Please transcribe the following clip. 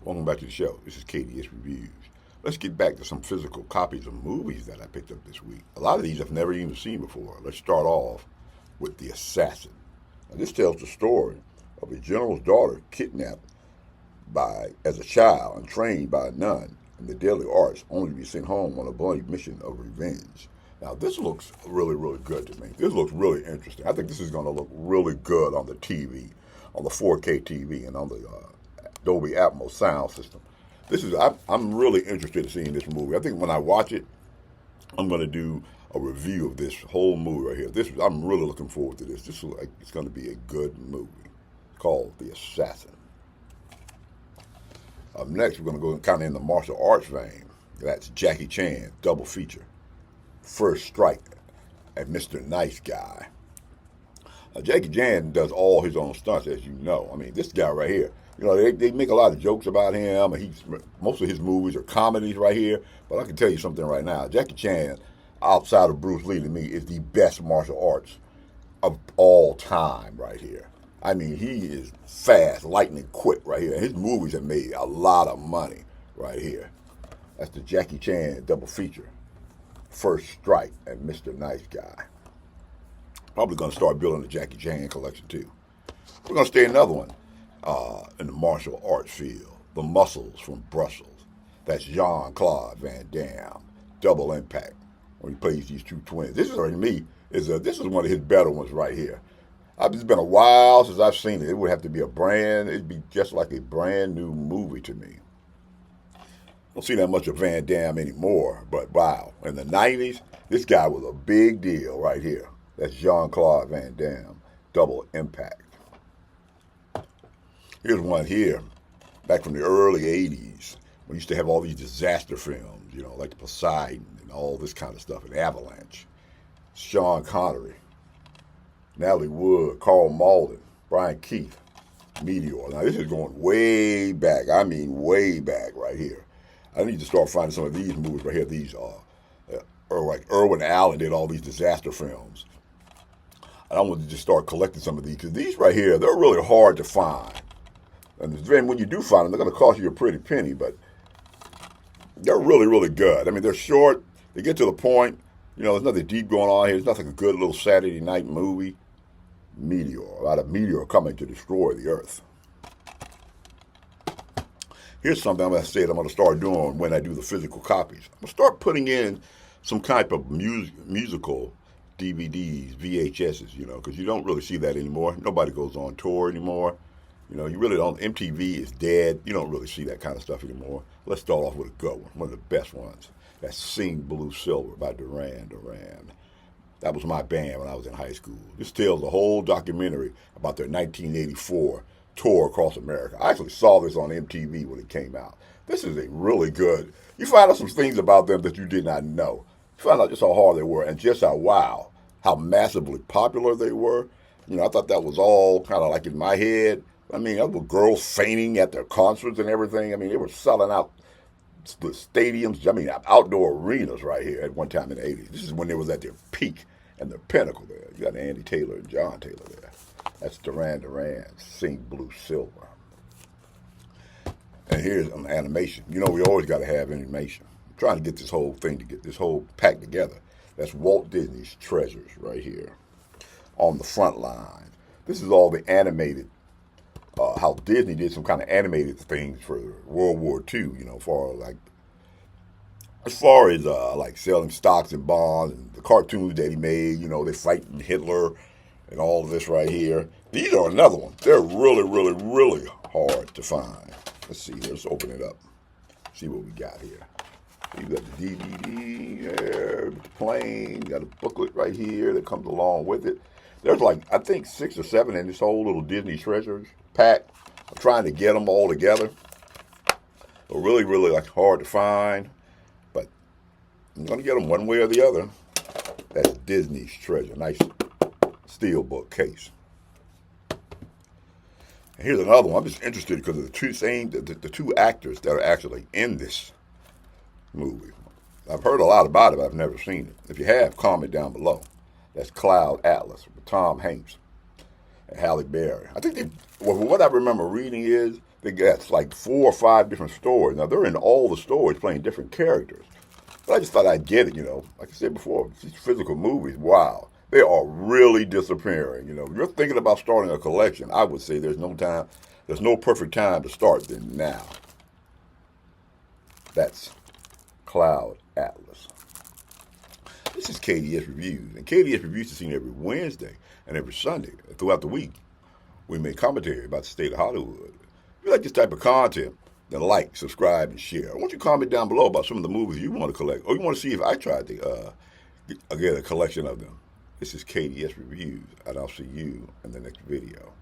Welcome back to the show. This is KDS Reviews. Let's get back to some physical copies of movies that I picked up this week. A lot of these I've never even seen before. Let's start off with The Assassin. Now, this tells the story of a general's daughter kidnapped as a child and trained by a nun in the deadly arts, only to be sent home on a bloody mission of revenge. Now, this looks really, really good to me. This looks really interesting. I think this is going to look really good on the TV, on the 4K TV, and on the Dolby Atmos sound system. I'm really interested in seeing this movie. I think when I watch it, I'm going to do a review of this whole movie right here. I'm really looking forward to this. This looks like it's going to be a good movie called The Assassin. Up next, we're going to go kind of in the martial arts vein. That's Jackie Chan, double feature. First Strike and Mr. Nice Guy. Jackie Chan does all his own stunts, as you know. I mean, this guy right here, they make a lot of jokes about him. Most of his movies are comedies right here. But I can tell you something right now. Jackie Chan, outside of Bruce Lee, to me, is the best martial arts of all time right here. I mean, he is fast, lightning quick right here. His movies have made a lot of money right here. That's the Jackie Chan double feature. First Strike and Mr. Nice Guy. Probably going to start building the Jackie Chan collection too. We're going to stay another one in the martial arts field. The Muscles from Brussels. That's Jean-Claude Van Damme. Double Impact. When he plays these two twins. This is one of his better ones right here. It's been a while since I've seen it. It would have to be it'd be just like a brand new movie to me. Don't see that much of Van Damme anymore, but wow. In the 90s, this guy was a big deal right here. That's Jean-Claude Van Damme, Double Impact. Here's one here, back from the early 80s. We used to have all these disaster films, like the Poseidon and all this kind of stuff, and Avalanche. Sean Connery, Natalie Wood, Carl Malden, Brian Keith, Meteor. Now, this is going way back. I mean, way back right here. I need to start finding some of these movies right here. These like Irwin Allen did all these disaster films. And I want to just start collecting some of these because these right here, they're really hard to find. And when you do find them, they're going to cost you a pretty penny, but they're really, really good. I mean, they're short. They get to the point. There's nothing deep going on here. It's nothing like a good little Saturday night movie. Meteor, about a meteor coming to destroy the Earth. Here's something I'm going to start doing when I do the physical copies. I'm going to start putting in some type of musical DVDs, VHSs, because you don't really see that anymore. Nobody goes on tour anymore. You really don't. MTV is dead. You don't really see that kind of stuff anymore. Let's start off with a good one of the best ones. That's Sing Blue Silver by Duran Duran. That was my band when I was in high school. This tells a whole documentary about their 1984 tour across America. I actually saw this on MTV when it came out. This is a really good. You find out some things about them that you did not know. You find out just how hard they were and just how massively popular they were. I thought that was all kind of like in my head. I mean, there were girls fainting at their concerts and everything. I mean, they were selling out the stadiums, outdoor arenas right here at one time in the 80s. This is when they was at their peak and their pinnacle there. You got Andy Taylor and John Taylor there. That's Duran Duran, Sing Blue Silver. And here's an animation. We always got to have animation. I'm trying to get this whole pack together. That's Walt Disney's Treasures right here on the front line. This is all the animated, how Disney did some kind of animated things for World War II, as far as like selling stocks and bonds and the cartoons that he made, they fighting Hitler and all of this right here. These are another one. They're really, really, really hard to find. Let's see. Let's open it up. See what we got here. You got the DVD there, the plane. You got a booklet right here that comes along with it. There's I think 6 or 7 in this whole little Disney Treasures pack. I'm trying to get them all together. They're really, really hard to find. But I'm going to get them one way or the other. That's Disney's Treasure. Nice steelbook case. And here's another one. I'm just interested because of the two actors that are actually in this movie. I've heard a lot about it, but I've never seen it. If you have, comment down below. That's Cloud Atlas with Tom Hanks and Halle Berry. I think what I remember reading is They got like 4 or 5 different stories. Now they're in all the stories playing different characters. But I just thought I'd get it, Like I said before, these physical movies, wow, they are really disappearing. If you're thinking about starting a collection, I would say there's no perfect time to start than now. That's Cloud Atlas. This is KDS Reviews, and KDS Reviews is seen every Wednesday and every Sunday throughout the week. We make commentary about the state of Hollywood. If you like this type of content, then like, subscribe, and share. I want you to comment down below about some of the movies you want to collect, or you want to see if I tried to get a collection of them. This is KDS Reviews, and I'll see you in the next video.